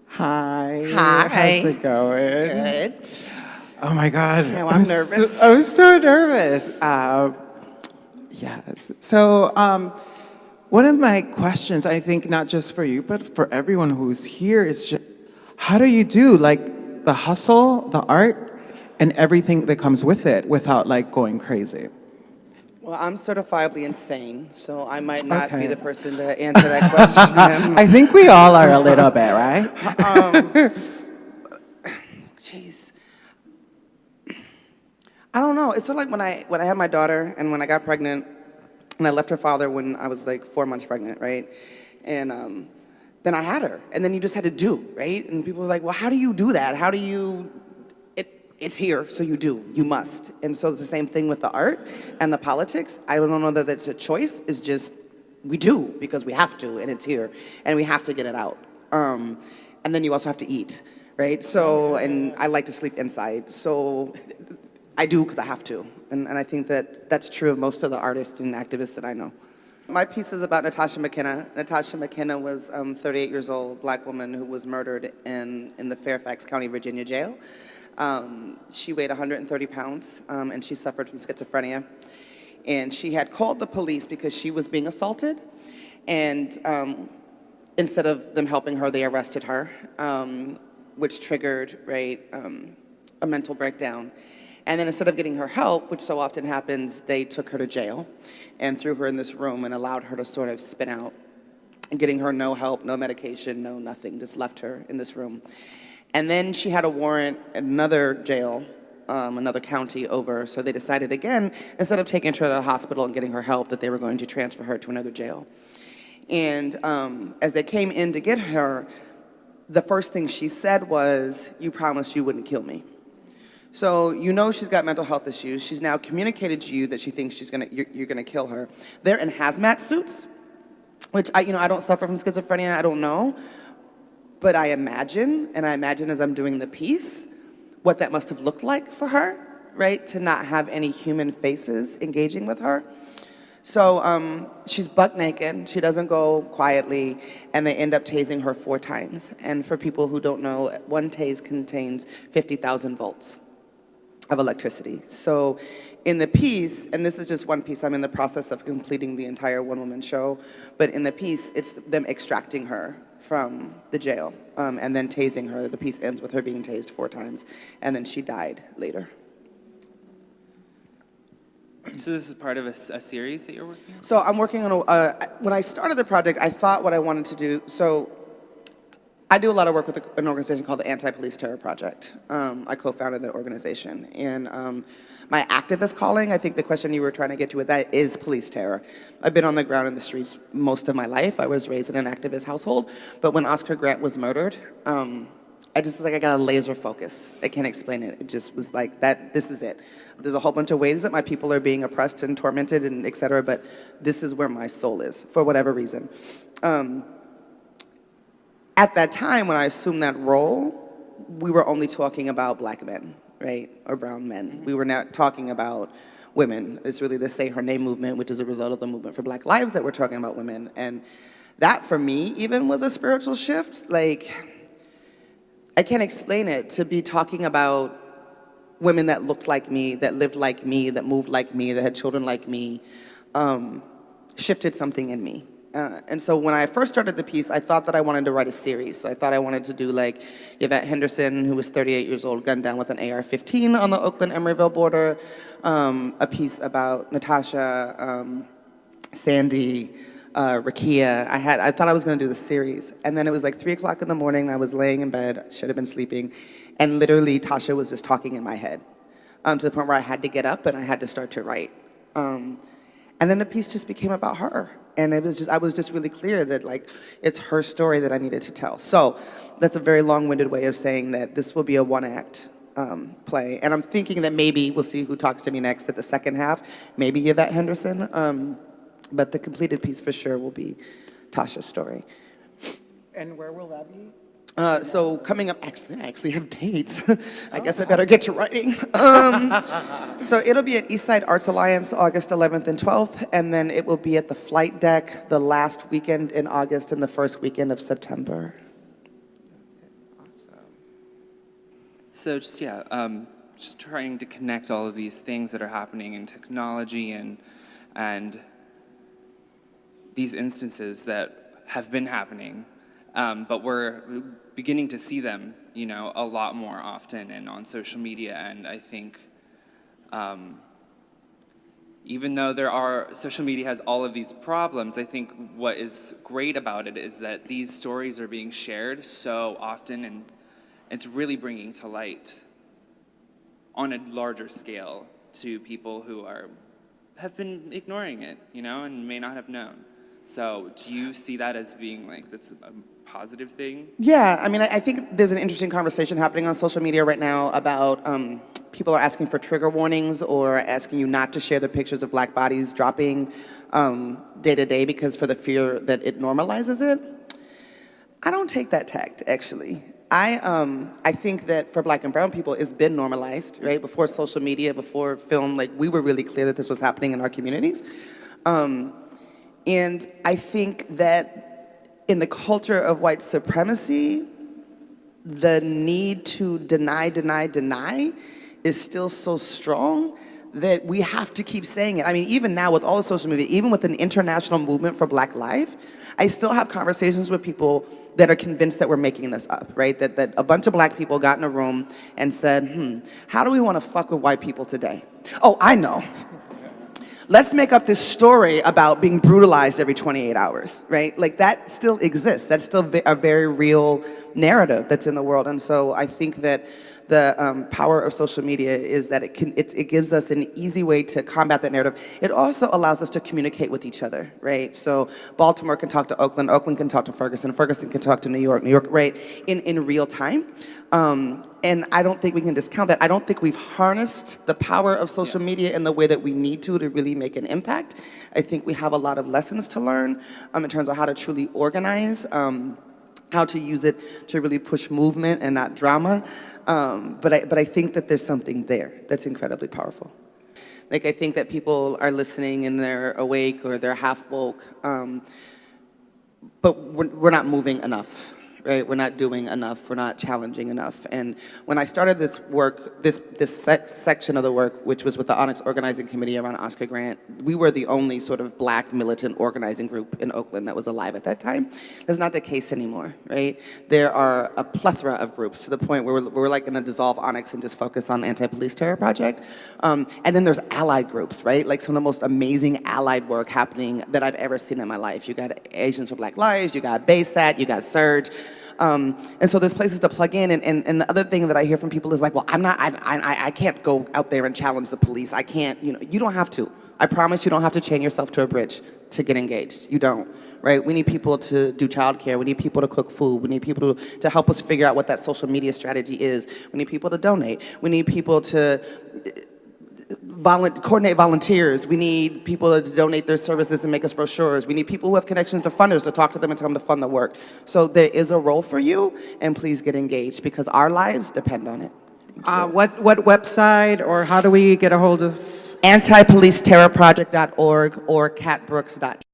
Hi. Hi. How's it going? Good. Oh my God. Now I'm nervous. I'm so nervous. Yes. So, one of my questions, I think, not just for you, but for everyone who's here, is just how do you do like the hustle, the art, and everything that comes with it without like going crazy? Well, I'm certifiably insane, so I might not be Okay. the person to answer that question. I think we all are a little bit, right? Jeez. I don't know. It's sort of like when I had my daughter and when I got pregnant, and I left her father when I was like 4 months pregnant, right? And then I had her, and then you just had to do, right? And people were like, well, how do you do that? How do you, it's here, so you do, you must. And so it's the same thing with the art and the politics. I don't know that that's a choice, it's just, we do, because we have to, and it's here, and we have to get it out. And then you also have to eat, right? So, and I like to sleep inside, so I do because I have to. And I think that that's true of most of the artists and activists that I know. My piece is about Natasha McKenna. Natasha McKenna was 38 years old, black woman who was murdered in the Fairfax County, Virginia jail. She weighed 130 pounds, and she suffered from schizophrenia. And she had called the police because she was being assaulted. And instead of them helping her, they arrested her, which triggered, right, a mental breakdown. And then instead of getting her help, which so often happens, they took her to jail and threw her in this room and allowed her to sort of spin out, and getting her no help, no medication, no nothing, just left her in this room. And then she had a warrant at another jail, another county over, so they decided again, instead of taking her to the hospital and getting her help, that they were going to transfer her to another jail. And as they came in to get her, the first thing she said was, "You promised you wouldn't kill me." So you know she's got mental health issues. She's now communicated to you that she thinks you're gonna kill her. They're in hazmat suits, which I don't suffer from schizophrenia, I don't know. But I imagine as I'm doing the piece, what that must have looked like for her, right? To not have any human faces engaging with her. So she's buck naked, she doesn't go quietly, and they end up tasing her 4 times. And for people who don't know, one tase contains 50,000 volts of electricity. So in the piece, and this is just one piece, I'm in the process of completing the entire one-woman show, but in the piece, it's them extracting her from the jail and then tasing her. The piece ends with her being tased 4 times, and then she died later. So this is part of a series that you're working on? So I'm working on when I started the project, I thought what I wanted to do, so I do a lot of work with an organization called the Anti-Police Terror Project. I co-founded that organization. And my activist calling, I think the question you were trying to get to with that is police terror. I've been on the ground in the streets most of my life. I was raised in an activist household. But when Oscar Grant was murdered, I just I got a laser focus. I can't explain it. It just was like that, this is it. There's a whole bunch of ways that my people are being oppressed and tormented and et cetera, but this is where my soul is, for whatever reason. At that time, when I assumed that role, we were only talking about black men, right, or brown men. We were not talking about women. It's really the Say Her Name movement, which is a result of the movement for Black Lives that we're talking about women. And that, for me, even was a spiritual shift. Like, I can't explain it, to be talking about women that looked like me, that lived like me, that moved like me, that had children like me, shifted something in me. And so when I first started the piece, I thought that I wanted to write a series. So I thought I wanted to do like Yvette Henderson, who was 38 years old, gunned down with an AR-15 on the Oakland-Emeryville border, a piece about Natasha, Sandy, Rakia. I thought I was gonna do the series. And then it was like 3 o'clock in the morning, I was laying in bed, I should have been sleeping, and literally Tasha was just talking in my head, to the point where I had to get up and I had to start to write. And then the piece just became about her. And I was just really clear that like, it's her story that I needed to tell. So that's a very long-winded way of saying that this will be a 1-act play. And I'm thinking that maybe, we'll see who talks to me next at the second half, maybe Yvette Henderson, but the completed piece for sure will be Tasha's story. And where will that be? So coming up, I actually have dates. I guess I better get to writing. So it'll be at Eastside Arts Alliance, August 11th and 12th, and then it will be at the Flight Deck the last weekend in August and the first weekend of September. So just, yeah, just trying to connect all of these things that are happening in technology and these instances that have been happening, but we're beginning to see them, you know, a lot more often and on social media. And I think even though social media has all of these problems, I think what is great about it is that these stories are being shared so often, and it's really bringing to light on a larger scale to people who have been ignoring it, you know, and may not have known. So do you see that as being like, that's a positive thing? Yeah, I mean, I think there's an interesting conversation happening on social media right now about people are asking for trigger warnings or asking you not to share the pictures of Black bodies dropping day to day because for the fear that it normalizes it. I don't take that tact, actually. I think that for Black and brown people, it's been normalized, right? Before social media, before film, like we were really clear that this was happening in our communities. And I think that in the culture of white supremacy, the need to deny is still so strong that we have to keep saying it. I mean, even now with all the social media, even with an international movement for Black life, I still have conversations with people that are convinced that we're making this up, right? That a bunch of Black people got in a room and said, how do we want to fuck with white people today? Oh, I know. Let's make up this story about being brutalized every 28 hours, right? Like that still exists. That's still a very real narrative that's in the world. And so I think that the power of social media is that it gives us an easy way to combat that narrative. It also allows us to communicate with each other, right? So Baltimore can talk to Oakland, Oakland can talk to Ferguson, Ferguson can talk to New York, New York, right? In real time. And I don't think we can discount that. I don't think we've harnessed the power of social media in the way that we need to really make an impact. I think we have a lot of lessons to learn in terms of how to truly organize, how to use it to really push movement and not drama. But I think that there's something there that's incredibly powerful. Like I think that people are listening and they're awake or they're half woke, but we're not moving enough. Right? We're not doing enough. We're not challenging enough. And when I started this work, this section of the work, which was with the Onyx Organizing Committee around Oscar Grant, we were the only sort of Black militant organizing group in Oakland that was alive at that time. That's not the case anymore, right? There are a plethora of groups to the point where we're like going to dissolve Onyx and just focus on the Anti-Police Terror Project. And then there's allied groups, right? Like some of the most amazing allied work happening that I've ever seen in my life. You got Asians for Black Lives, you got BASAT, you got Surge. And so there's places to plug in, and the other thing that I hear from people is like, well, I can't go out there and challenge the police. I can't, you don't have to. I promise you don't have to chain yourself to a bridge to get engaged. You don't, right? We need people to do childcare. We need people to cook food. We need people to help us figure out what that social media strategy is. We need people to donate. We need people to coordinate volunteers. We need people to donate their services and make us brochures. We need people who have connections to funders to talk to them and tell them to fund the work. So there is a role for you, and please get engaged because our lives depend on it. What website or how do we get a hold of? Antipoliceterrorproject.org or catbrooks.com.